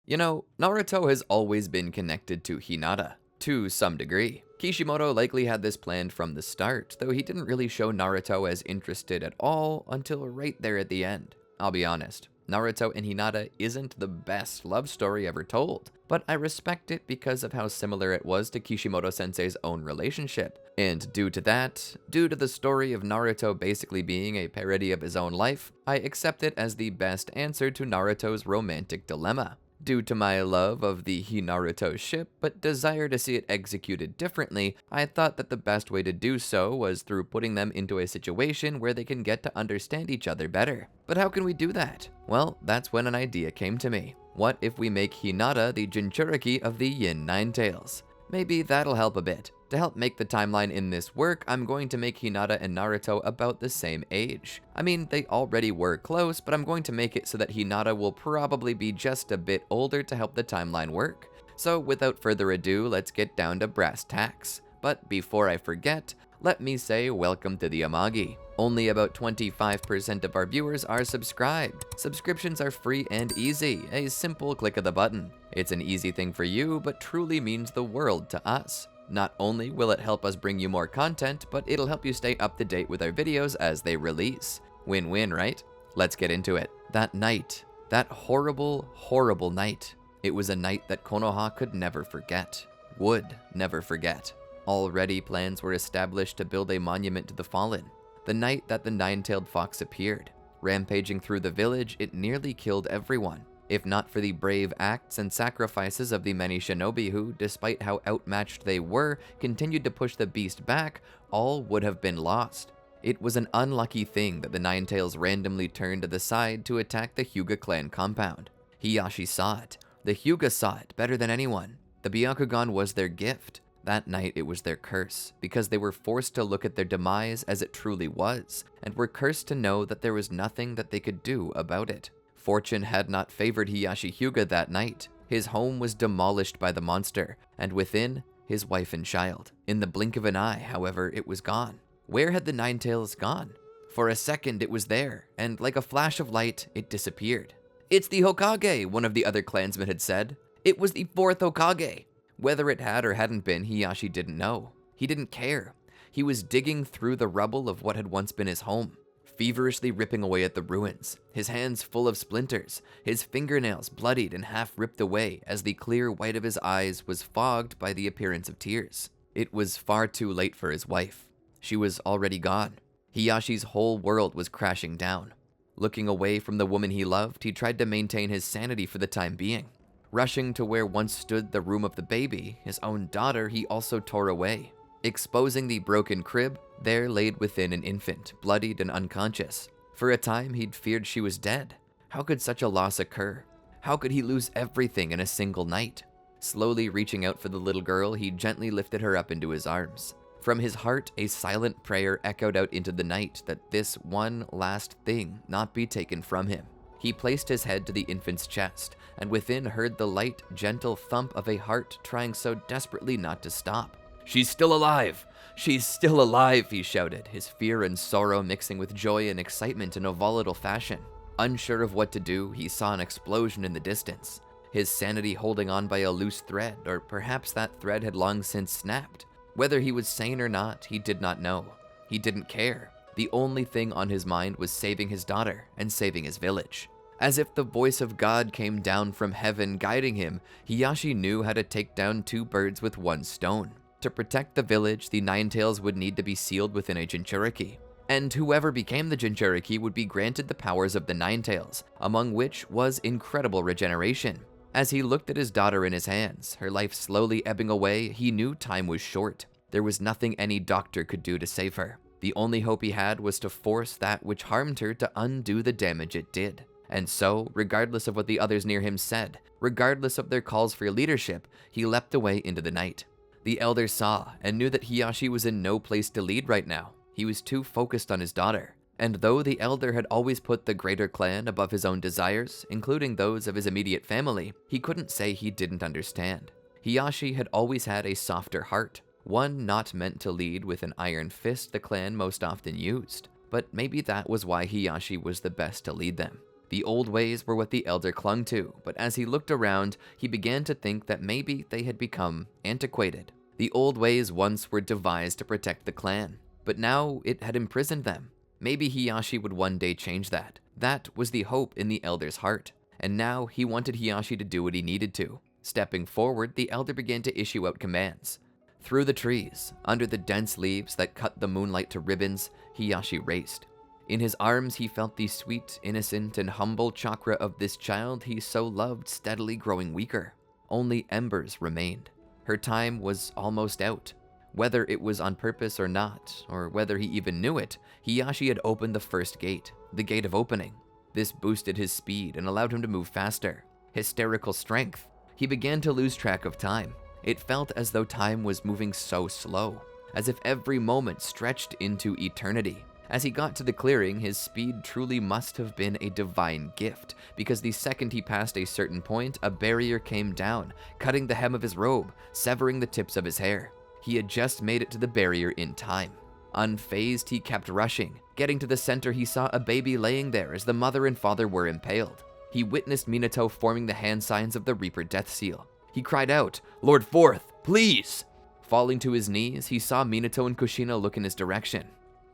You know, Naruto has always been connected to Hinata, to some degree. Kishimoto likely had this planned from the start, though he didn't really show Naruto as interested at all until right there at the end. I'll be honest, Naruto and Hinata isn't the best love story ever told, but I respect it because of how similar it was to Kishimoto-sensei's own relationship. And due to that, due to the story of Naruto basically being a parody of his own life, I accept it as the best answer to Naruto's romantic dilemma. Due to my love of the Hinaruto ship, but desire to see it executed differently, I thought that the best way to do so was through putting them into a situation where they can get to understand each other better. But how can we do that? Well, that's when an idea came to me. What if we make Hinata the Jinchuriki of the Yin Nine-Tails? Maybe that'll help a bit. To help make the timeline in this work, I'm going to make Hinata and Naruto about the same age. I mean, they already were close, but I'm going to make it so that Hinata will probably be just a bit older to help the timeline work. So without further ado, let's get down to brass tacks. But before I forget, let me say welcome to the Amagi. Only about 25% of our viewers are subscribed. Subscriptions are free and easy, a simple click of the button. It's an easy thing for you, but truly means the world to us. Not only will it help us bring you more content, but it'll help you stay up to date with our videos as they release. Win-win, right? Let's get into it. That night, that horrible, horrible night. It was a night that Konoha could never forget. Would never forget. Already plans were established to build a monument to the fallen. The night that the nine-tailed fox appeared. Rampaging through the village, it nearly killed everyone. If not for the brave acts and sacrifices of the many shinobi who, despite how outmatched they were, continued to push the beast back, all would have been lost. It was an unlucky thing that the Nine-Tails randomly turned to the side to attack the Hyuga clan compound. Hiyashi saw it. The Hyuga saw it better than anyone. The Byakugan was their gift. That night it was their curse, because they were forced to look at their demise as it truly was, and were cursed to know that there was nothing that they could do about it. Fortune had not favored Hiyashi Hyuga that night. His home was demolished by the monster, and within, his wife and child. In the blink of an eye, however, it was gone. Where had the Nine-Tails gone? For a second it was there, and like a flash of light, it disappeared. "It's the Hokage," one of the other clansmen had said. It was the fourth Hokage. Whether it had or hadn't been, Hiyashi didn't know. He didn't care. He was digging through the rubble of what had once been his home, feverishly ripping away at the ruins, his hands full of splinters, his fingernails bloodied and half ripped away as the clear white of his eyes was fogged by the appearance of tears. It was far too late for his wife. She was already gone. Hiyashi's whole world was crashing down. Looking away from the woman he loved, he tried to maintain his sanity for the time being. Rushing to where once stood the room of the baby, his own daughter, he also tore away. Exposing the broken crib, there laid within an infant, bloodied and unconscious. For a time, he'd feared she was dead. How could such a loss occur? How could he lose everything in a single night? Slowly reaching out for the little girl, he gently lifted her up into his arms. From his heart, a silent prayer echoed out into the night that this one last thing not be taken from him. He placed his head to the infant's chest, and within heard the light, gentle thump of a heart trying so desperately not to stop. "She's still alive! She's still alive!" he shouted, his fear and sorrow mixing with joy and excitement in a volatile fashion. Unsure of what to do, he saw an explosion in the distance, his sanity holding on by a loose thread, or perhaps that thread had long since snapped. Whether he was sane or not, he did not know. He didn't care. The only thing on his mind was saving his daughter and saving his village. As if the voice of God came down from heaven guiding him, Hiyashi knew how to take down two birds with one stone. To protect the village, the Nine-Tails would need to be sealed within a Jinchuriki. And whoever became the Jinchuriki would be granted the powers of the Nine-Tails, among which was incredible regeneration. As he looked at his daughter in his hands, her life slowly ebbing away, he knew time was short. There was nothing any doctor could do to save her. The only hope he had was to force that which harmed her to undo the damage it did. And so, regardless of what the others near him said, regardless of their calls for leadership, he leapt away into the night. The elder saw and knew that Hiyashi was in no place to lead right now. He was too focused on his daughter. And though the elder had always put the greater clan above his own desires, including those of his immediate family, he couldn't say he didn't understand. Hiyashi had always had a softer heart, one not meant to lead with an iron fist the clan most often used. But maybe that was why Hiyashi was the best to lead them. The old ways were what the elder clung to, but as he looked around, he began to think that maybe they had become antiquated. The old ways once were devised to protect the clan, but now it had imprisoned them. Maybe Hiyashi would one day change that. That was the hope in the elder's heart, and now he wanted Hiyashi to do what he needed to. Stepping forward, the elder began to issue out commands. Through the trees, under the dense leaves that cut the moonlight to ribbons, Hiyashi raced. In his arms, he felt the sweet, innocent, and humble chakra of this child he so loved steadily growing weaker. Only embers remained. Her time was almost out. Whether it was on purpose or not, or whether he even knew it, Hiyashi had opened the first gate, the gate of opening. This boosted his speed and allowed him to move faster. Hysterical strength. He began to lose track of time. It felt as though time was moving so slow, as if every moment stretched into eternity. As he got to the clearing, his speed truly must have been a divine gift, because the second he passed a certain point, a barrier came down, cutting the hem of his robe, severing the tips of his hair. He had just made it to the barrier in time. Unfazed, he kept rushing. Getting to the center, he saw a baby laying there as the mother and father were impaled. He witnessed Minato forming the hand signs of the Reaper Death Seal. He cried out, "Lord Fourth, please!" Falling to his knees, he saw Minato and Kushina look in his direction.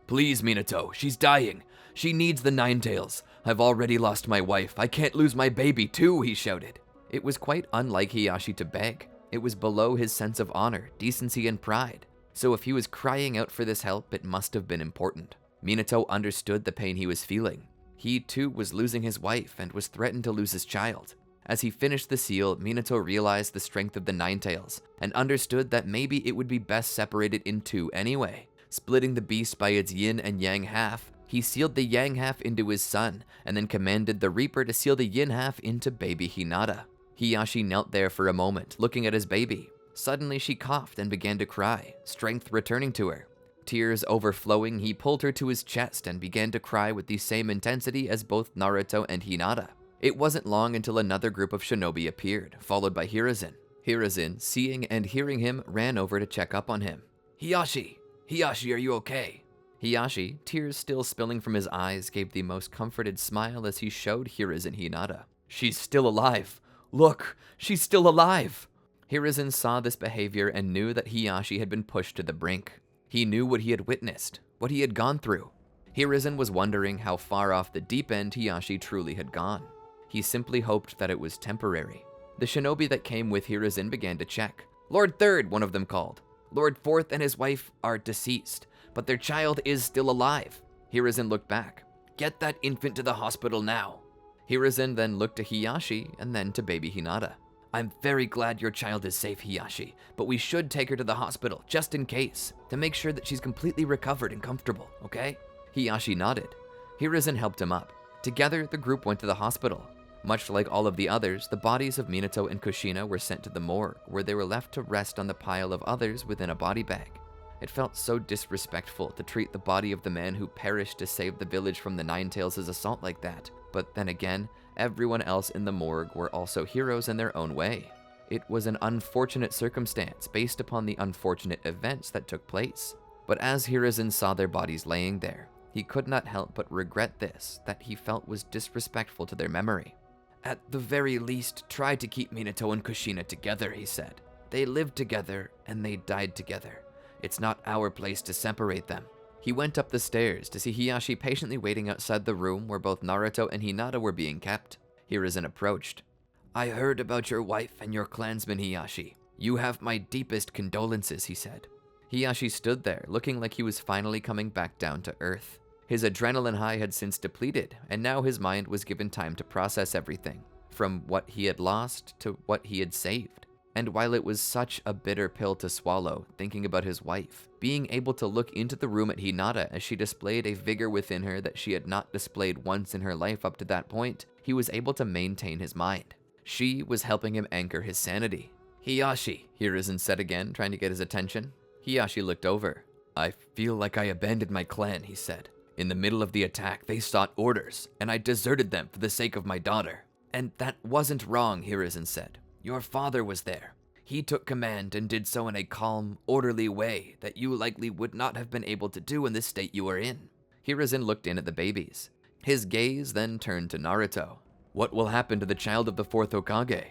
"Please, Minato, she's dying. She needs the Nine-Tails. I've already lost my wife. I can't lose my baby too," he shouted. It was quite unlike Hiyashi to beg. It was below his sense of honor, decency, and pride. So if he was crying out for this help, it must have been important. Minato understood the pain he was feeling. He too was losing his wife and was threatened to lose his child. As he finished the seal, Minato realized the strength of the Nine-Tails and understood that maybe it would be best separated in two anyway. Splitting the beast by its yin and yang half, he sealed the yang half into his son, and then commanded the Reaper to seal the yin half into baby Hinata. Hiyashi knelt there for a moment, looking at his baby. Suddenly she coughed and began to cry, strength returning to her. Tears overflowing, he pulled her to his chest and began to cry with the same intensity as both Naruto and Hinata. It wasn't long until another group of shinobi appeared, followed by Hiruzen. Hiruzen, seeing and hearing him, ran over to check up on him. "Hiyashi! Hiyashi, are you okay?" Hiyashi, tears still spilling from his eyes, gave the most comforted smile as he showed Hiruzen Hinata. "She's still alive! Look, she's still alive!" Hiruzen saw this behavior and knew that Hiyashi had been pushed to the brink. He knew what he had witnessed, what he had gone through. Hiruzen was wondering how far off the deep end Hiyashi truly had gone. He simply hoped that it was temporary. The shinobi that came with Hiruzen began to check. "Lord Third," one of them called. "Lord Fourth and his wife are deceased, but their child is still alive." Hiruzen looked back. "Get that infant to the hospital now." Hiruzen then looked to Hiyashi and then to baby Hinata. "I'm very glad your child is safe, Hiyashi, but we should take her to the hospital, just in case, to make sure that she's completely recovered and comfortable, okay?" Hiyashi nodded. Hiruzen helped him up. Together, the group went to the hospital. Much like all of the others, the bodies of Minato and Kushina were sent to the morgue, where they were left to rest on the pile of others within a body bag. It felt so disrespectful to treat the body of the man who perished to save the village from the Nine-Tails' assault like that, but then again, everyone else in the morgue were also heroes in their own way. It was an unfortunate circumstance based upon the unfortunate events that took place. But as Hiruzen saw their bodies laying there, he could not help but regret this, that he felt was disrespectful to their memory. "At the very least, try to keep Minato and Kushina together," he said. "They lived together, and they died together. It's not our place to separate them." He went up the stairs to see Hiyashi patiently waiting outside the room where both Naruto and Hinata were being kept. Hiruzen approached. "I heard about your wife and your clansmen, Hiyashi. You have my deepest condolences," he said. Hiyashi stood there, looking like he was finally coming back down to earth. His adrenaline high had since depleted, and now his mind was given time to process everything, from what he had lost to what he had saved. And while it was such a bitter pill to swallow, thinking about his wife, being able to look into the room at Hinata as she displayed a vigor within her that she had not displayed once in her life up to that point, he was able to maintain his mind. She was helping him anchor his sanity. "Hiyashi," Hiruzen said again, trying to get his attention. Hiyashi looked over. "I feel like I abandoned my clan," he said. "In the middle of the attack, they sought orders, and I deserted them for the sake of my daughter." "And that wasn't wrong," Hiruzen said. "Your father was there. He took command and did so in a calm, orderly way that you likely would not have been able to do in the state you were in." Hiruzen looked in at the babies. His gaze then turned to Naruto. What will happen to the child of the fourth Hokage?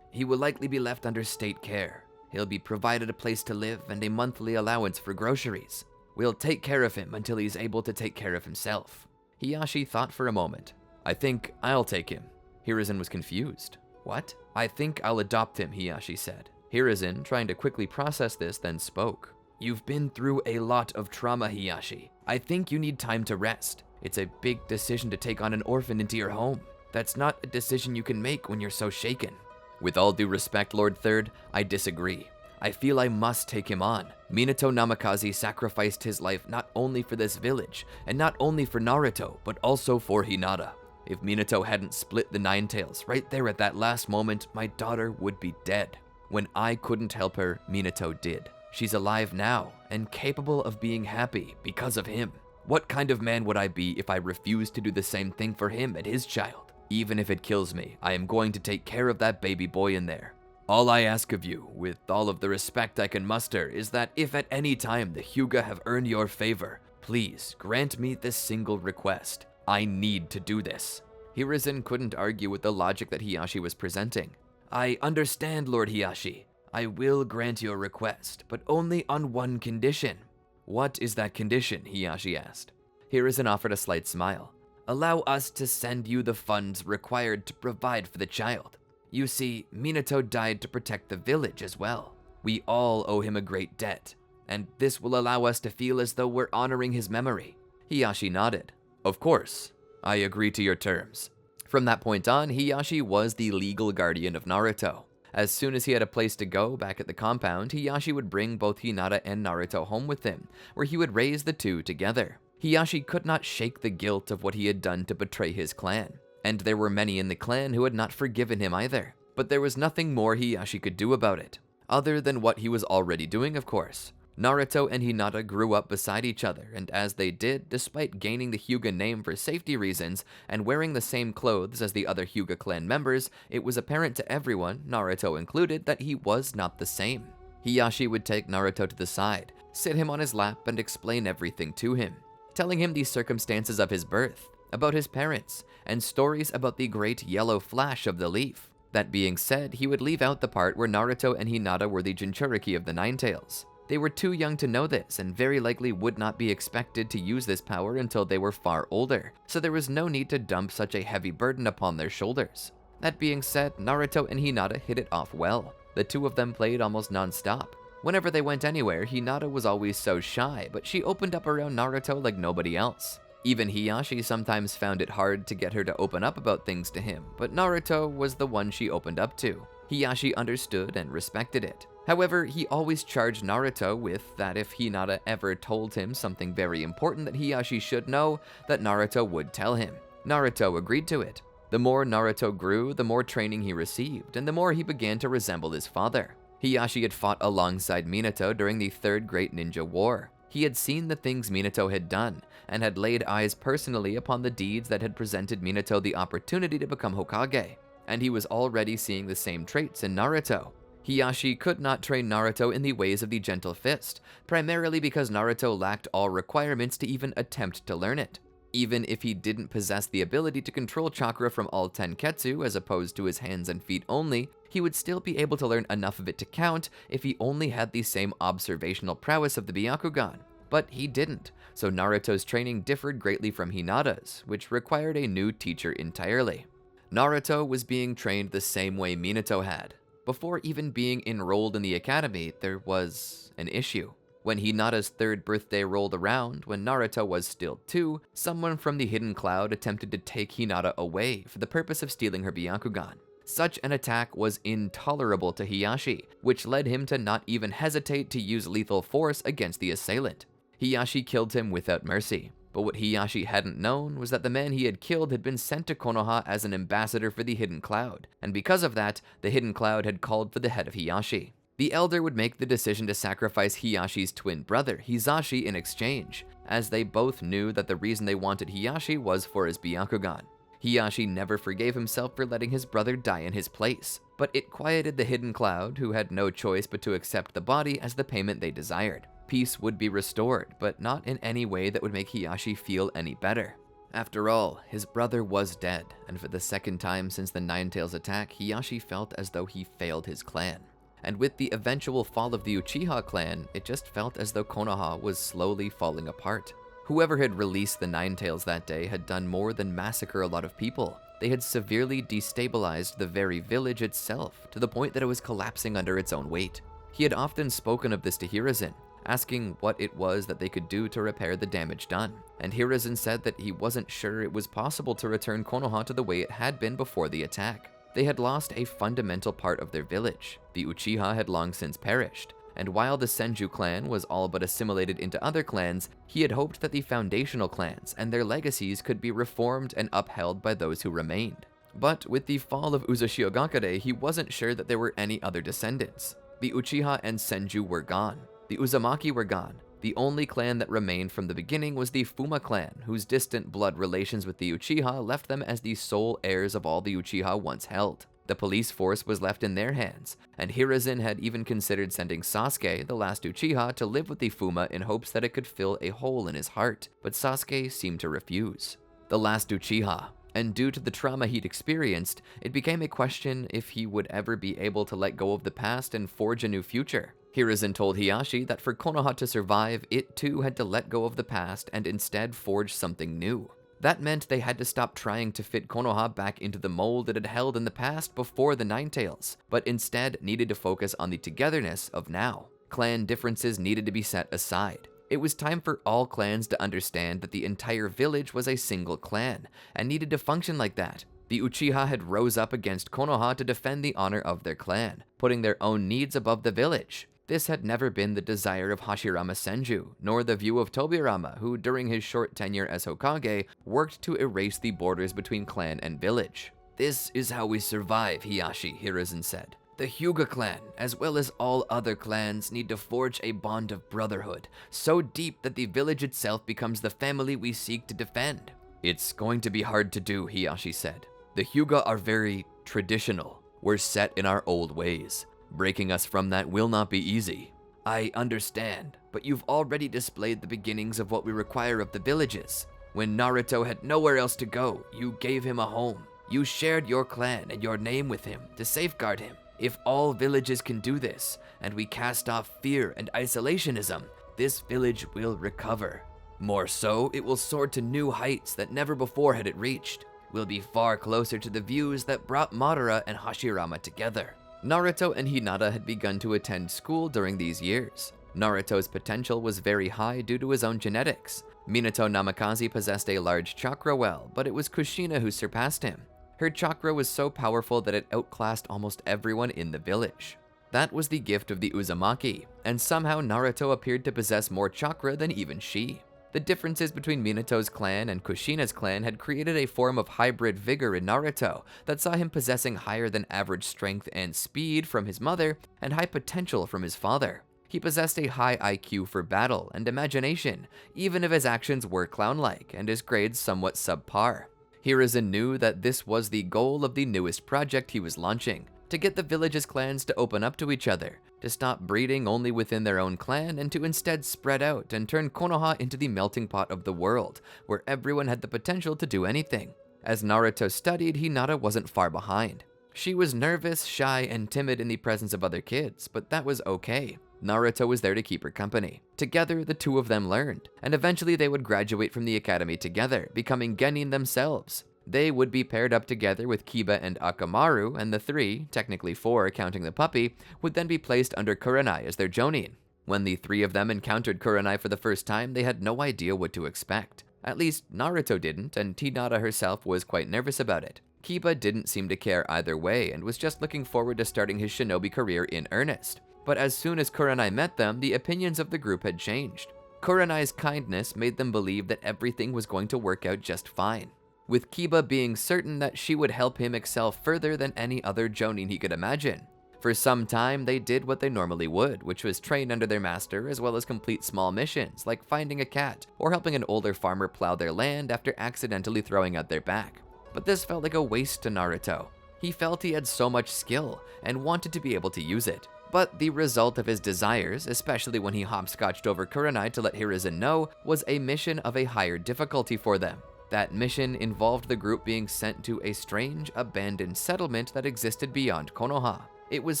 He will likely be left under state care. He'll be provided a place to live and a monthly allowance for groceries. We'll take care of him until he's able to take care of himself. Hiashi thought for a moment. I think I'll take him. Hiruzen was confused. What? I think I'll adopt him, Hiashi said. Hiruzen, trying to quickly process this, then spoke. You've been through a lot of trauma, Hiashi. I think you need time to rest. It's a big decision to take on an orphan into your home. That's not a decision you can make when you're so shaken. With all due respect, Lord Third, I disagree. I feel I must take him on. Minato Namikaze sacrificed his life not only for this village, and not only for Naruto, but also for Hinata. If Minato hadn't split the Nine-Tails right there at that last moment, my daughter would be dead. When I couldn't help her, Minato did. She's alive now, and capable of being happy because of him. What kind of man would I be if I refused to do the same thing for him and his child? Even if it kills me, I am going to take care of that baby boy in there. All I ask of you, with all of the respect I can muster, is that if at any time the Hyuga have earned your favor, please grant me this single request. I need to do this. Hiruzen couldn't argue with the logic that Hiashi was presenting. I understand, Lord Hiashi. I will grant your request, but only on one condition. What is that condition? Hiashi asked. Hiruzen offered a slight smile. Allow us to send you the funds required to provide for the child. You see, Minato died to protect the village as well. We all owe him a great debt, and this will allow us to feel as though we're honoring his memory. Hiashi nodded. Of course, I agree to your terms. From that point on, Hiashi was the legal guardian of Naruto. As soon as he had a place to go back at the compound, Hiashi would bring both Hinata and Naruto home with him, where he would raise the two together. Hiashi could not shake the guilt of what he had done to betray his clan, and there were many in the clan who had not forgiven him either. But there was nothing more Hiashi could do about it, other than what he was already doing, of course. Naruto and Hinata grew up beside each other, and as they did, despite gaining the Hyuga name for safety reasons and wearing the same clothes as the other Hyuga clan members, it was apparent to everyone, Naruto included, that he was not the same. Hiashi would take Naruto to the side, sit him on his lap, and explain everything to him, telling him the circumstances of his birth, about his parents, and stories about the great yellow flash of the leaf. That being said, he would leave out the part where Naruto and Hinata were the Jinchuriki of the Nine-Tails. They were too young to know this, and very likely would not be expected to use this power until they were far older, so there was no need to dump such a heavy burden upon their shoulders. That being said, Naruto and Hinata hit it off well. The two of them played almost non-stop. Whenever they went anywhere, Hinata was always so shy, but she opened up around Naruto like nobody else. Even Hiashi sometimes found it hard to get her to open up about things to him, but Naruto was the one she opened up to. Hiashi understood and respected it. However, he always charged Naruto with that if Hinata ever told him something very important that Hiashi should know, that Naruto would tell him. Naruto agreed to it. The more Naruto grew, the more training he received, and the more he began to resemble his father. Hiashi had fought alongside Minato during the Third Great Ninja War. He had seen the things Minato had done, and had laid eyes personally upon the deeds that had presented Minato the opportunity to become Hokage, and he was already seeing the same traits in Naruto. Hiashi could not train Naruto in the ways of the Gentle Fist, primarily because Naruto lacked all requirements to even attempt to learn it. Even if he didn't possess the ability to control chakra from all 10 Ketsu as opposed to his hands and feet only, he would still be able to learn enough of it to count if he only had the same observational prowess of the Byakugan. But he didn't, so Naruto's training differed greatly from Hinata's, which required a new teacher entirely. Naruto was being trained the same way Minato had. Before even being enrolled in the academy, there was an issue. When Hinata's 3rd birthday rolled around, when Naruto was still 2, someone from the Hidden Cloud attempted to take Hinata away for the purpose of stealing her Byakugan. Such an attack was intolerable to Hiashi, which led him to not even hesitate to use lethal force against the assailant. Hiashi killed him without mercy. But what Hiashi hadn't known was that the man he had killed had been sent to Konoha as an ambassador for the Hidden Cloud, and because of that, the Hidden Cloud had called for the head of Hiashi. The Elder would make the decision to sacrifice Hiyashi's twin brother, Hizashi, in exchange, as they both knew that the reason they wanted Hiashi was for his Byakugan. Hiashi never forgave himself for letting his brother die in his place, but it quieted the Hidden Cloud, who had no choice but to accept the body as the payment they desired. Peace would be restored, but not in any way that would make Hiashi feel any better. After all, his brother was dead, and for the second time since the Nine-Tails attack, Hiyashi felt as though he failed his clan. And with the eventual fall of the Uchiha clan, it just felt as though Konoha was slowly falling apart. Whoever had released the Nine-Tails that day had done more than massacre a lot of people. They had severely destabilized the very village itself, to the point that it was collapsing under its own weight. He had often spoken of this to Hiruzen, asking what it was that they could do to repair the damage done, and Hiruzen said that he wasn't sure it was possible to return Konoha to the way it had been before the attack. They had lost a fundamental part of their village. The Uchiha had long since perished, and while the Senju clan was all but assimilated into other clans, he had hoped that the foundational clans and their legacies could be reformed and upheld by those who remained. But with the fall of Uzushiogakure, he wasn't sure that there were any other descendants. The Uchiha and Senju were gone. The Uzumaki were gone. The only clan that remained from the beginning was the Fuma clan, whose distant blood relations with the Uchiha left them as the sole heirs of all the Uchiha once held. The police force was left in their hands, and Hiruzen had even considered sending Sasuke, the last Uchiha, to live with the Fuma in hopes that it could fill a hole in his heart, but Sasuke seemed to refuse. The last Uchiha, and due to the trauma he'd experienced, it became a question if he would ever be able to let go of the past and forge a new future. Hiruzen told Hiyashi that for Konoha to survive, it too had to let go of the past and instead forge something new. That meant they had to stop trying to fit Konoha back into the mold it had held in the past before the Nine-Tails, but instead needed to focus on the togetherness of now. Clan differences needed to be set aside. It was time for all clans to understand that the entire village was a single clan, and needed to function like that. The Uchiha had rose up against Konoha to defend the honor of their clan, putting their own needs above the village. This had never been the desire of Hashirama Senju, nor the view of Tobirama, who during his short tenure as Hokage, worked to erase the borders between clan and village. "This is how we survive, Hiyashi," Hiruzen said. "The Hyuga clan, as well as all other clans, need to forge a bond of brotherhood, so deep that the village itself becomes the family we seek to defend." "It's going to be hard to do," Hiyashi said. "The Hyuga are very traditional. We're set in our old ways. Breaking us from that will not be easy." "I understand, but you've already displayed the beginnings of what we require of the villages. When Naruto had nowhere else to go, you gave him a home. You shared your clan and your name with him to safeguard him. If all villages can do this, and we cast off fear and isolationism, this village will recover. More so, it will soar to new heights that never before had it reached. We'll be far closer to the views that brought Madara and Hashirama together." Naruto and Hinata had begun to attend school during these years. Naruto's potential was very high due to his own genetics. Minato Namikaze possessed a large chakra well, but it was Kushina who surpassed him. Her chakra was so powerful that it outclassed almost everyone in the village. That was the gift of the Uzumaki, and somehow Naruto appeared to possess more chakra than even she. The differences between Minato's clan and Kushina's clan had created a form of hybrid vigor in Naruto that saw him possessing higher than average strength and speed from his mother and high potential from his father. He possessed a high IQ for battle and imagination, even if his actions were clown-like and his grades somewhat subpar. Hiruzen knew that this was the goal of the newest project he was launching, to get the village's clans to open up to each other, to stop breeding only within their own clan and to instead spread out and turn Konoha into the melting pot of the world, where everyone had the potential to do anything. As Naruto studied, Hinata wasn't far behind. She was nervous, shy, and timid in the presence of other kids, but that was okay. Naruto was there to keep her company. Together, the two of them learned, and eventually they would graduate from the academy together, becoming genin themselves. They would be paired up together with Kiba and Akamaru, and the three, technically four counting the puppy, would then be placed under Kurenai as their jonin. When the three of them encountered Kurenai for the first time, they had no idea what to expect. At least, Naruto didn't, and Hinata herself was quite nervous about it. Kiba didn't seem to care either way, and was just looking forward to starting his shinobi career in earnest. But as soon as Kurenai met them, the opinions of the group had changed. Kurenai's kindness made them believe that everything was going to work out just fine, with Kiba being certain that she would help him excel further than any other jonin he could imagine. For some time, they did what they normally would, which was train under their master as well as complete small missions, like finding a cat or helping an older farmer plow their land after accidentally throwing out their back. But this felt like a waste to Naruto. He felt he had so much skill and wanted to be able to use it. But the result of his desires, especially when he hopscotched over Kurenai to let Hiruzen know, was a mission of a higher difficulty for them. That mission involved the group being sent to a strange, abandoned settlement that existed beyond Konoha. It was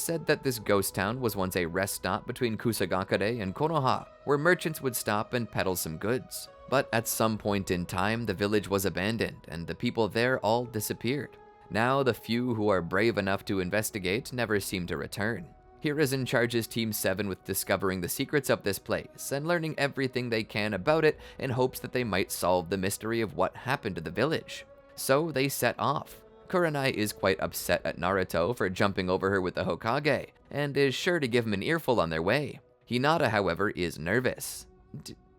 said that this ghost town was once a rest stop between Kusagakure and Konoha, where merchants would stop and peddle some goods. But at some point in time, the village was abandoned, and the people there all disappeared. Now, the few who are brave enough to investigate never seem to return. Hiruzen charges Team 7 with discovering the secrets of this place and learning everything they can about it in hopes that they might solve the mystery of what happened to the village. So they set off. Kurenai is quite upset at Naruto for jumping over her with the Hokage, and is sure to give him an earful on their way. Hinata, however, is nervous.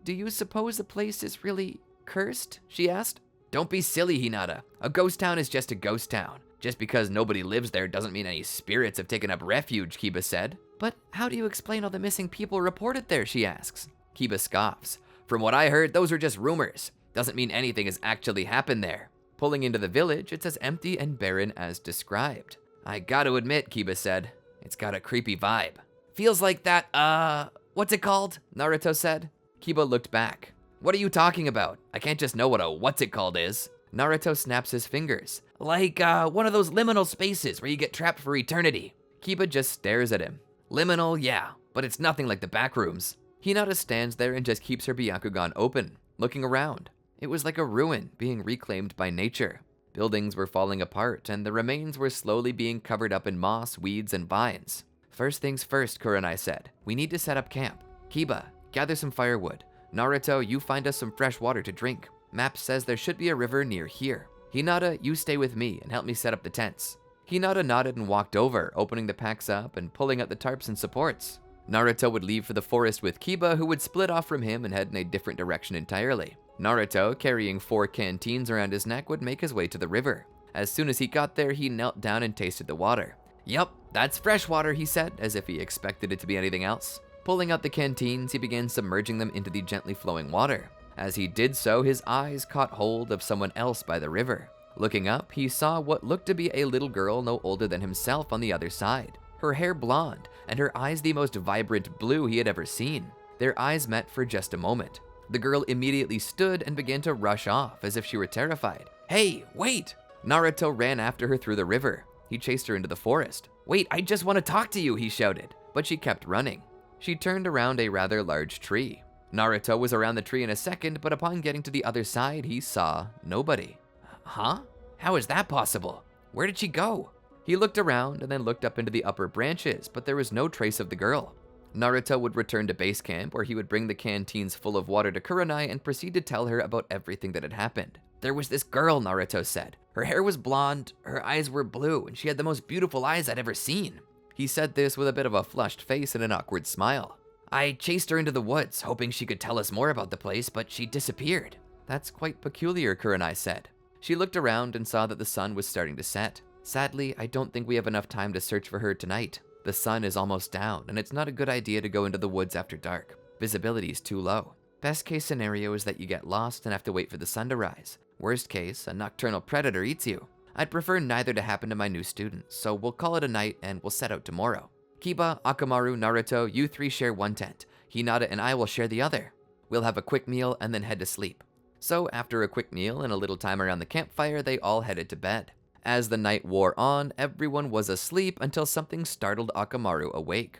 Do you suppose the place is really cursed? She asked. Don't be silly, Hinata. A ghost town is just a ghost town. Just because nobody lives there doesn't mean any spirits have taken up refuge, Kiba said. But how do you explain all the missing people reported there, she asks. Kiba scoffs. From what I heard, those are just rumors. Doesn't mean anything has actually happened there. Pulling into the village, it's as empty and barren as described. I gotta admit, Kiba said, it's got a creepy vibe. Feels like that, what's it called? Naruto said. Kiba looked back. What are you talking about? I can't just know what a what's it called is. Naruto snaps his fingers. Like, one of those liminal spaces where you get trapped for eternity. Kiba just stares at him. Liminal, yeah, but it's nothing like the back rooms. Hinata stands there and just keeps her Byakugan open, looking around. It was like a ruin being reclaimed by nature. Buildings were falling apart, and the remains were slowly being covered up in moss, weeds, and vines. First things first, Kurenai said. We need to set up camp. Kiba, gather some firewood. Naruto, you find us some fresh water to drink. Map says there should be a river near here. Hinata, you stay with me and help me set up the tents. Hinata nodded and walked over, opening the packs up and pulling out the tarps and supports. Naruto would leave for the forest with Kiba, who would split off from him and head in a different direction entirely. Naruto, carrying 4 canteens around his neck, would make his way to the river. As soon as he got there, he knelt down and tasted the water. Yup, that's fresh water, he said, as if he expected it to be anything else. Pulling out the canteens, he began submerging them into the gently flowing water. As he did so, his eyes caught hold of someone else by the river. Looking up, he saw what looked to be a little girl no older than himself on the other side. Her hair blonde, and her eyes the most vibrant blue he had ever seen. Their eyes met for just a moment. The girl immediately stood and began to rush off, as if she were terrified. Hey, wait! Naruto ran after her through the river. He chased her into the forest. Wait, I just want to talk to you, he shouted. But she kept running. She turned around a rather large tree. Naruto was around the tree in a second, but upon getting to the other side, he saw nobody. Huh? How is that possible? Where did she go? He looked around and then looked up into the upper branches, but there was no trace of the girl. Naruto would return to base camp, where he would bring the canteens full of water to Kurenai and proceed to tell her about everything that had happened. There was this girl, Naruto said. Her hair was blonde, her eyes were blue, and she had the most beautiful eyes I'd ever seen. He said this with a bit of a flushed face and an awkward smile. I chased her into the woods, hoping she could tell us more about the place, but she disappeared. That's quite peculiar, Kurenai said. She looked around and saw that the sun was starting to set. Sadly, I don't think we have enough time to search for her tonight. The sun is almost down, and it's not a good idea to go into the woods after dark. Visibility is too low. Best case scenario is that you get lost and have to wait for the sun to rise. Worst case, a nocturnal predator eats you. I'd prefer neither to happen to my new students, so we'll call it a night and we'll set out tomorrow. Kiba, Akamaru, Naruto, you 3 share one tent. Hinata and I will share the other. We'll have a quick meal and then head to sleep. So after a quick meal and a little time around the campfire, they all headed to bed. As the night wore on, everyone was asleep until something startled Akamaru awake.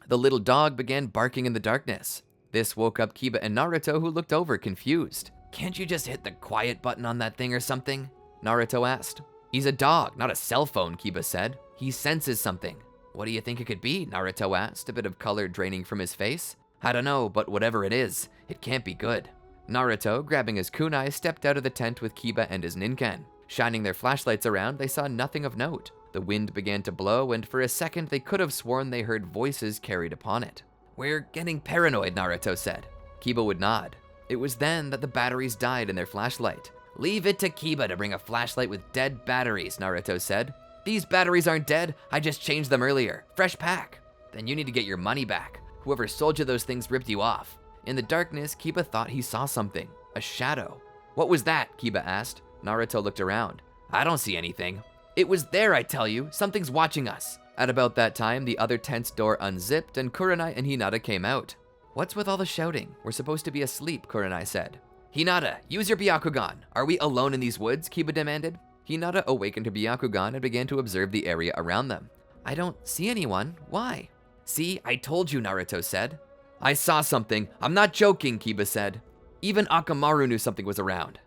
The little dog began barking in the darkness. This woke up Kiba and Naruto, who looked over confused. Can't you just hit the quiet button on that thing or something? Naruto asked. He's a dog, not a cell phone, Kiba said. He senses something. What do you think it could be? Naruto asked, a bit of color draining from his face. I don't know, but whatever it is, it can't be good. Naruto, grabbing his kunai, stepped out of the tent with Kiba and his ninken. Shining their flashlights around, they saw nothing of note. The wind began to blow, and for a second they could have sworn they heard voices carried upon it. We're getting paranoid, Naruto said. Kiba would nod. It was then that the batteries died in their flashlight. Leave it to Kiba to bring a flashlight with dead batteries, Naruto said. These batteries aren't dead, I just changed them earlier. Fresh pack. Then you need to get your money back. Whoever sold you those things ripped you off. In the darkness, Kiba thought he saw something. A shadow. What was that? Kiba asked. Naruto looked around. I don't see anything. It was there, I tell you. Something's watching us. At about that time, the other tent's door unzipped and Kurenai and Hinata came out. What's with all the shouting? We're supposed to be asleep, Kurenai said. Hinata, use your Byakugan. Are we alone in these woods? Kiba demanded. Hinata awakened her Byakugan and began to observe the area around them. I don't see anyone. Why? See, I told you, Naruto said. I saw something. I'm not joking, Kiba said. Even Akamaru knew something was around.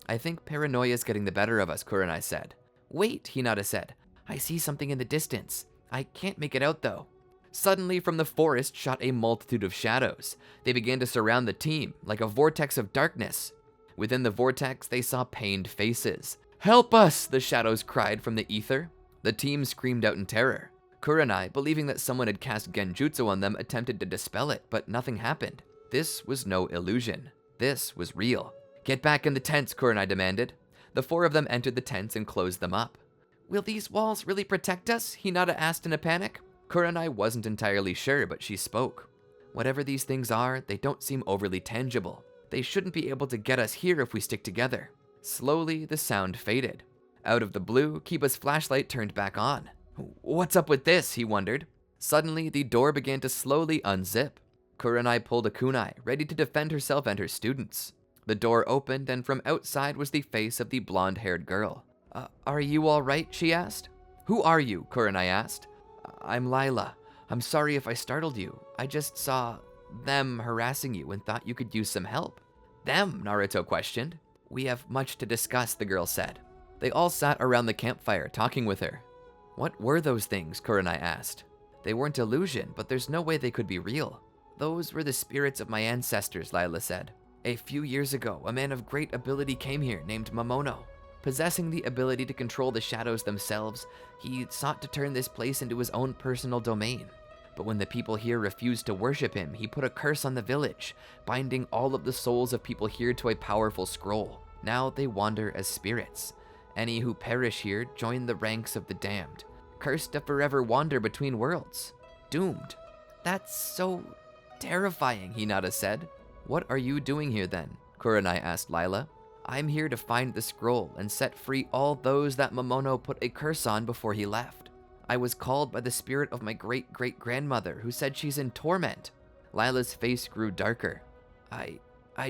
I think paranoia is getting the better of us, Kurenai said. Wait, Hinata said. I see something in the distance. I can't make it out though. Suddenly from the forest shot a multitude of shadows. They began to surround the team, like a vortex of darkness. Within the vortex, they saw pained faces. Help us, the shadows cried from the ether. The team screamed out in terror. Kurenai, believing that someone had cast genjutsu on them, attempted to dispel it, but nothing happened. This was no illusion. This was real. Get back in the tents, Kurenai demanded. The four of them entered the tents and closed them up. Will these walls really protect us? Hinata asked in a panic. Kurenai wasn't entirely sure, but she spoke. Whatever these things are, they don't seem overly tangible. They shouldn't be able to get us here if we stick together. Slowly, the sound faded. Out of the blue, Kiba's flashlight turned back on. What's up with this? He wondered. Suddenly, the door began to slowly unzip. Kurenai pulled a kunai, ready to defend herself and her students. The door opened, and from outside was the face of the blonde-haired girl. Are you all right? She asked. Who are you? Kurenai asked. I'm Lila. I'm sorry if I startled you. I just saw them harassing you and thought you could use some help. Them? Naruto questioned. We have much to discuss, the girl said. They all sat around the campfire, talking with her. What were those things? Kurenai asked. They weren't illusion, but there's no way they could be real. Those were the spirits of my ancestors, Lila said. A few years ago, a man of great ability came here named Momono. Possessing the ability to control the shadows themselves, he sought to turn this place into his own personal domain. But when the people here refused to worship him, he put a curse on the village, binding all of the souls of people here to a powerful scroll. Now they wander as spirits. Any who perish here join the ranks of the damned, cursed to forever wander between worlds. Doomed. That's so terrifying, Hinata said. What are you doing here then? Kurenai asked Lila. I'm here to find the scroll and set free all those that Momono put a curse on before he left. I was called by the spirit of my great-great-grandmother who said she's in torment. Lila's face grew darker. I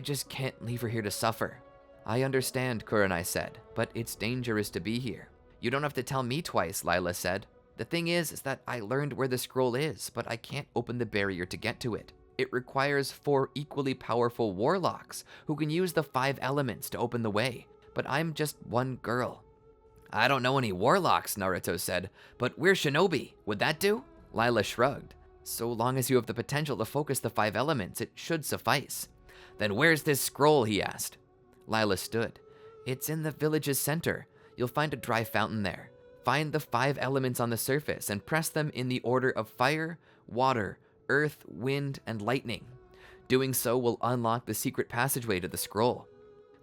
just can't leave her here to suffer. I understand, Kurenai said, but it's dangerous to be here. You don't have to tell me twice, Lila said. The thing is that I learned where the scroll is, but I can't open the barrier to get to it. It requires 4 equally powerful warlocks who can use the 5 elements to open the way, but I'm just one girl. I don't know any warlocks, Naruto said, but we're shinobi. Would that do? Lila shrugged. So long as you have the potential to focus the 5 elements, it should suffice. Then where's this scroll, he asked. Lila stood. It's in the village's center. You'll find a dry fountain there. Find the 5 elements on the surface and press them in the order of fire, water, earth, wind, and lightning. Doing so will unlock the secret passageway to the scroll.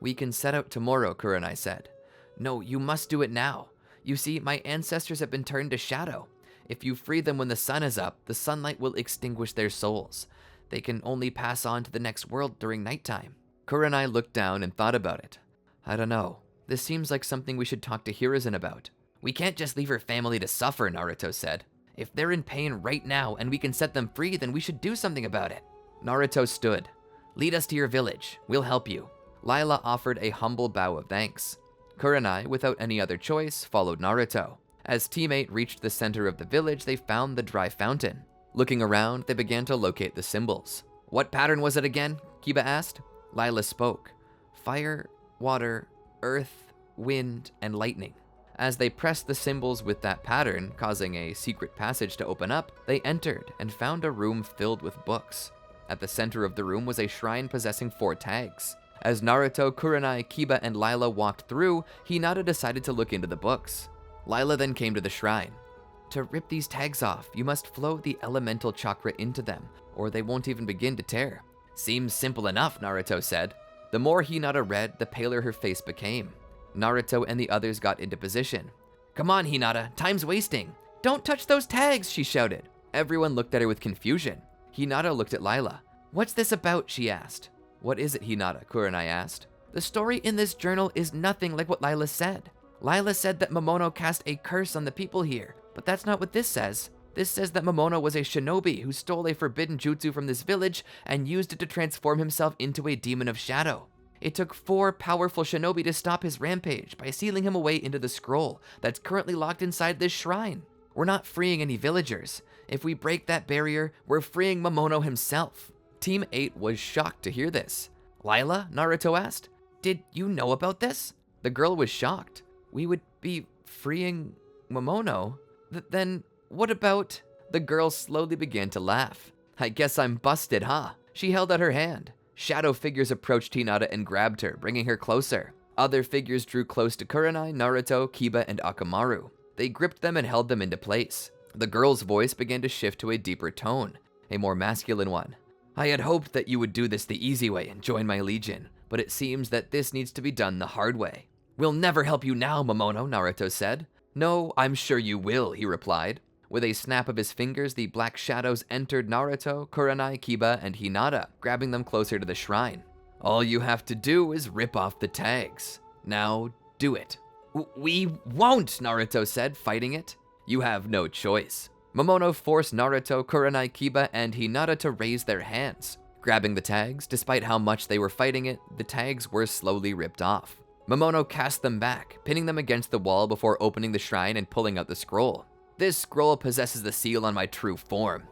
We can set out tomorrow, Kurenai said. No, you must do it now. You see, my ancestors have been turned to shadow. If you free them when the sun is up, the sunlight will extinguish their souls. They can only pass on to the next world during nighttime. Kurenai looked down and thought about it. I don't know. This seems like something we should talk to Hiruzen about. We can't just leave her family to suffer, Naruto said. If they're in pain right now and we can set them free, then we should do something about it. Naruto stood. Lead us to your village. We'll help you. Lila offered a humble bow of thanks. Kurenai, without any other choice, followed Naruto. As teammate reached the center of the village, they found the dry fountain. Looking around, they began to locate the symbols. What pattern was it again? Kiba asked. Lila spoke. Fire, water, earth, wind, and lightning. As they pressed the symbols with that pattern, causing a secret passage to open up, they entered and found a room filled with books. At the center of the room was a shrine possessing 4 tags. As Naruto, Kurenai, Kiba, and Lila walked through, Hinata decided to look into the books. Lila then came to the shrine. To rip these tags off, you must flow the elemental chakra into them, or they won't even begin to tear. Seems simple enough, Naruto said. The more Hinata read, the paler her face became. Naruto and the others got into position. Come on, Hinata, time's wasting. Don't touch those tags, she shouted. Everyone looked at her with confusion. Hinata looked at Lila. What's this about, she asked. What is it, Hinata? Kurenai asked. The story in this journal is nothing like what Lila said. Lila said that Momono cast a curse on the people here, but that's not what this says. This says that Momono was a shinobi who stole a forbidden jutsu from this village and used it to transform himself into a demon of shadow. It took 4 powerful shinobi to stop his rampage by sealing him away into the scroll that's currently locked inside this shrine. We're not freeing any villagers. If we break that barrier, we're freeing Momono himself. Team 8 was shocked to hear this. Lila? Naruto asked. Did you know about this? The girl was shocked. We would be freeing Momono? Then what about... The girl slowly began to laugh. I guess I'm busted, huh? She held out her hand. Shadow figures approached Hinata and grabbed her, bringing her closer. Other figures drew close to Kurenai, Naruto, Kiba, and Akamaru. They gripped them and held them into place. The girl's voice began to shift to a deeper tone, a more masculine one. I had hoped that you would do this the easy way and join my legion, but it seems that this needs to be done the hard way. We'll never help you now, Momono, Naruto said. No, I'm sure you will, he replied. With a snap of his fingers, the black shadows entered Naruto, Kurenai, Kiba, and Hinata, grabbing them closer to the shrine. All you have to do is rip off the tags. Now, do it. We won't, Naruto said, fighting it. You have no choice. Momono forced Naruto, Kurenai, Kiba, and Hinata to raise their hands. Grabbing the tags, despite how much they were fighting it, the tags were slowly ripped off. Momono cast them back, pinning them against the wall before opening the shrine and pulling out the scroll. This scroll possesses the seal on my true form.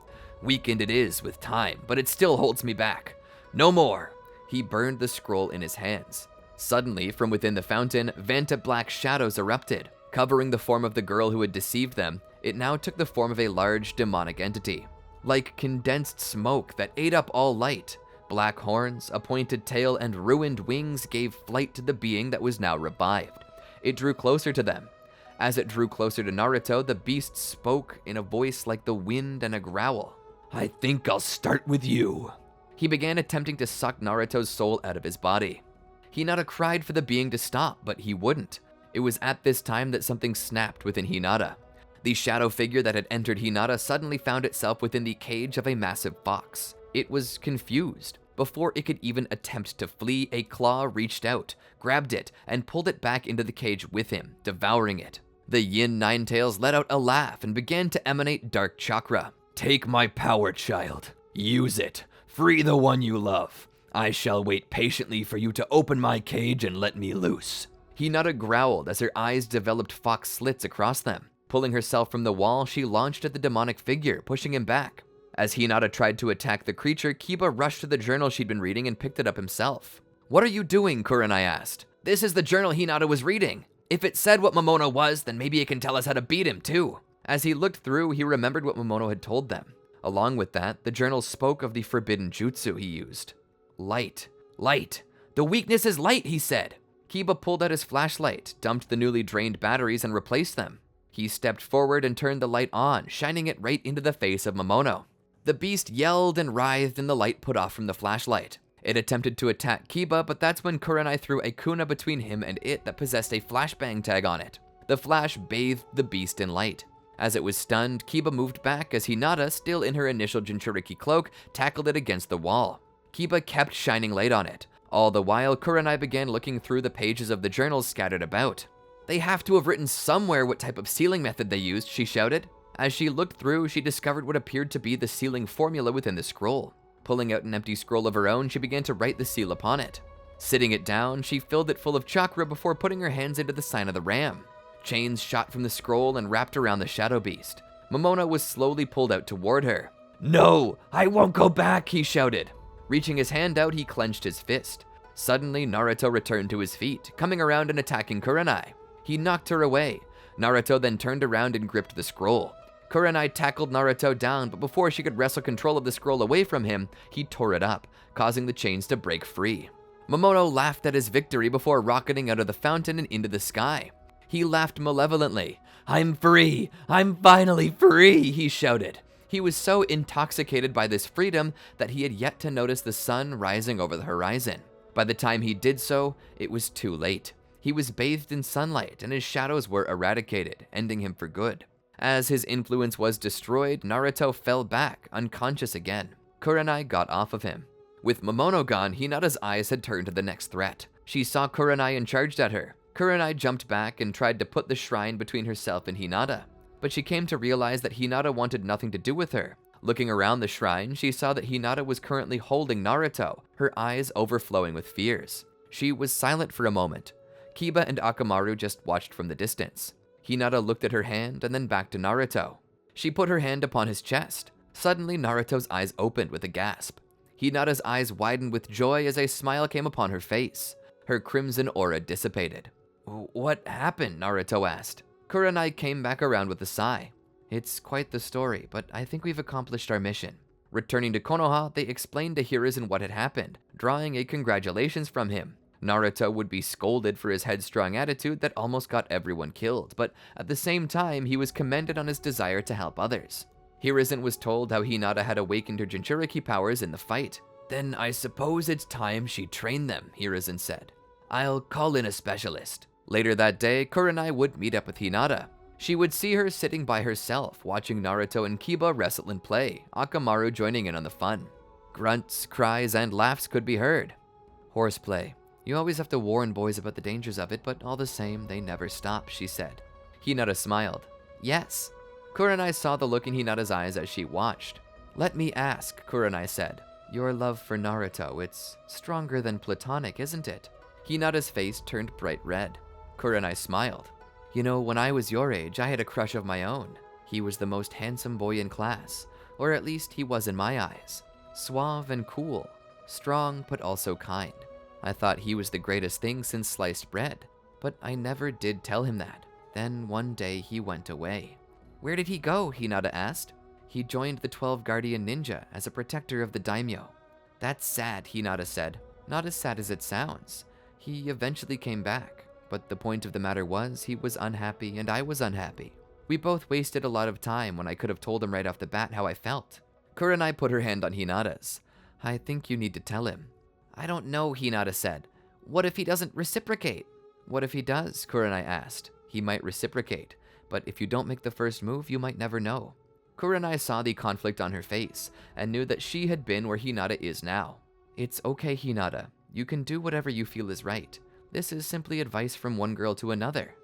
Weakened it is with time, but it still holds me back. No more. He burned the scroll in his hands. Suddenly, from within the fountain, Vanta black shadows erupted. Covering the form of the girl who had deceived them, it now took the form of a large demonic entity. Like condensed smoke that ate up all light, black horns, a pointed tail, and ruined wings gave flight to the being that was now revived. It drew closer to them. As it drew closer to Naruto, the beast spoke in a voice like the wind and a growl. I think I'll start with you. He began attempting to suck Naruto's soul out of his body. Hinata cried for the being to stop, but he wouldn't. It was at this time that something snapped within Hinata. The shadow figure that had entered Hinata suddenly found itself within the cage of a massive fox. It was confused. Before it could even attempt to flee, a claw reached out, grabbed it, and pulled it back into the cage with him, devouring it. The Yin Nine-Tails let out a laugh and began to emanate dark chakra. Take my power, child. Use it. Free the one you love. I shall wait patiently for you to open my cage and let me loose. Hinata growled as her eyes developed fox slits across them. Pulling herself from the wall, she launched at the demonic figure, pushing him back. As Hinata tried to attack the creature, Kiba rushed to the journal she'd been reading and picked it up himself. What are you doing? Kurenai asked. This is the journal Hinata was reading. If it said what Momono was, then maybe it can tell us how to beat him too. As he looked through, he remembered what Momono had told them. Along with that, the journal spoke of the forbidden jutsu he used. Light. Light. The weakness is light, he said. Kiba pulled out his flashlight, dumped the newly drained batteries, and replaced them. He stepped forward and turned the light on, shining it right into the face of Momono. The beast yelled and writhed in the light put off from the flashlight. It attempted to attack Kiba, but that's when Kurenai threw a kuna between him and it that possessed a flashbang tag on it. The flash bathed the beast in light. As it was stunned, Kiba moved back as Hinata, still in her initial Jinchuriki cloak, tackled it against the wall. Kiba kept shining light on it. All the while, Kurenai began looking through the pages of the journals scattered about. They have to have written somewhere what type of sealing method they used, she shouted. As she looked through, she discovered what appeared to be the sealing formula within the scroll. Pulling out an empty scroll of her own, she began to write the seal upon it. Sitting it down, she filled it full of chakra before putting her hands into the sign of the ram. Chains shot from the scroll and wrapped around the shadow beast. Momono was slowly pulled out toward her. No, I won't go back, he shouted. Reaching his hand out, he clenched his fist. Suddenly, Naruto returned to his feet, coming around and attacking Kurenai. He knocked her away. Naruto then turned around and gripped the scroll. Kurenai tackled Naruto down, but before she could wrestle control of the scroll away from him, he tore it up, causing the chains to break free. Momono laughed at his victory before rocketing out of the fountain and into the sky. He laughed malevolently. I'm free! I'm finally free! He shouted. He was so intoxicated by this freedom that he had yet to notice the sun rising over the horizon. By the time he did so, it was too late. He was bathed in sunlight, and his shadows were eradicated, ending him for good. As his influence was destroyed, Naruto fell back, unconscious again. Kurenai got off of him. With Momono gone, Hinata's eyes had turned to the next threat. She saw Kurenai and charged at her. Kurenai jumped back and tried to put the shrine between herself and Hinata, but she came to realize that Hinata wanted nothing to do with her. Looking around the shrine, she saw that Hinata was currently holding Naruto, her eyes overflowing with fears. She was silent for a moment. Kiba and Akamaru just watched from the distance. Hinata looked at her hand and then back to Naruto. She put her hand upon his chest. Suddenly, Naruto's eyes opened with a gasp. Hinata's eyes widened with joy as a smile came upon her face. Her crimson aura dissipated. "What happened?" Naruto asked. Kurenai came back around with a sigh. "It's quite the story, but I think we've accomplished our mission." Returning to Konoha, they explained to Hiruzen what had happened, drawing a congratulations from him. Naruto would be scolded for his headstrong attitude that almost got everyone killed, but at the same time, he was commended on his desire to help others. Hiruzen was told how Hinata had awakened her Jinchuriki powers in the fight. "Then I suppose it's time she trained them," Hiruzen said. "I'll call in a specialist." Later that day, Kurenai would meet up with Hinata. She would see her sitting by herself, watching Naruto and Kiba wrestle and play, Akamaru joining in on the fun. Grunts, cries, and laughs could be heard. "Horseplay. You always have to warn boys about the dangers of it, but all the same, they never stop," she said. Hinata smiled. "Yes." Kurenai saw the look in Hinata's eyes as she watched. "Let me ask," Kurenai said. "Your love for Naruto, it's stronger than platonic, isn't it?" Hinata's face turned bright red. Kurenai smiled. "You know, when I was your age, I had a crush of my own. He was the most handsome boy in class, or at least he was in my eyes. Suave and cool, strong but also kind. I thought he was the greatest thing since sliced bread, but I never did tell him that. Then one day he went away." "Where did he go?" Hinata asked. "He joined the 12 Guardian Ninja as a protector of the daimyo." "That's sad," Hinata said. "Not as sad as it sounds. He eventually came back, but the point of the matter was he was unhappy and I was unhappy. We both wasted a lot of time when I could have told him right off the bat how I felt." Kurenai put her hand on Hinata's. "I think you need to tell him." "I don't know," Hinata said. "What if he doesn't reciprocate?" "What if he does?" Kurenai asked. "He might reciprocate, but if you don't make the first move, you might never know." Kurenai saw the conflict on her face and knew that she had been where Hinata is now. "It's okay, Hinata. You can do whatever you feel is right. This is simply advice from one girl to another.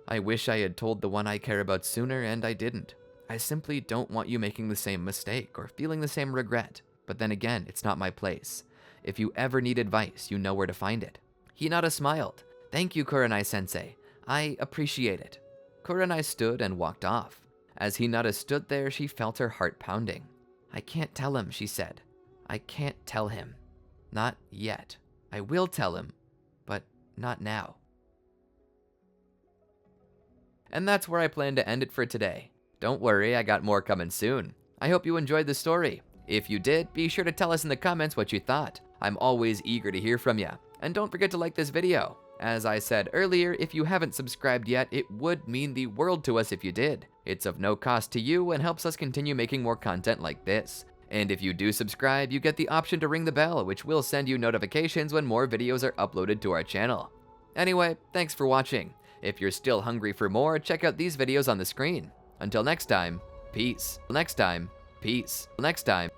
I wish I had told the one I care about sooner, and I didn't. I simply don't want you making the same mistake or feeling the same regret. But then again, it's not my place. If you ever need advice, you know where to find it." Hinata smiled. "Thank you, Kurenai-sensei. I appreciate it." Kurenai stood and walked off. As Hinata stood there, she felt her heart pounding. "I can't tell him," she said. "I can't tell him. Not yet. I will tell him, but not now." And that's where I plan to end it for today. Don't worry, I got more coming soon. I hope you enjoyed the story. If you did, be sure to tell us in the comments what you thought. I'm always eager to hear from you. And don't forget to like this video. As I said earlier, if you haven't subscribed yet, it would mean the world to us if you did. It's of no cost to you and helps us continue making more content like this. And if you do subscribe, you get the option to ring the bell, which will send you notifications when more videos are uploaded to our channel. Anyway, thanks for watching. If you're still hungry for more, check out these videos on the screen. Until next time, peace. Next time, peace. Next time.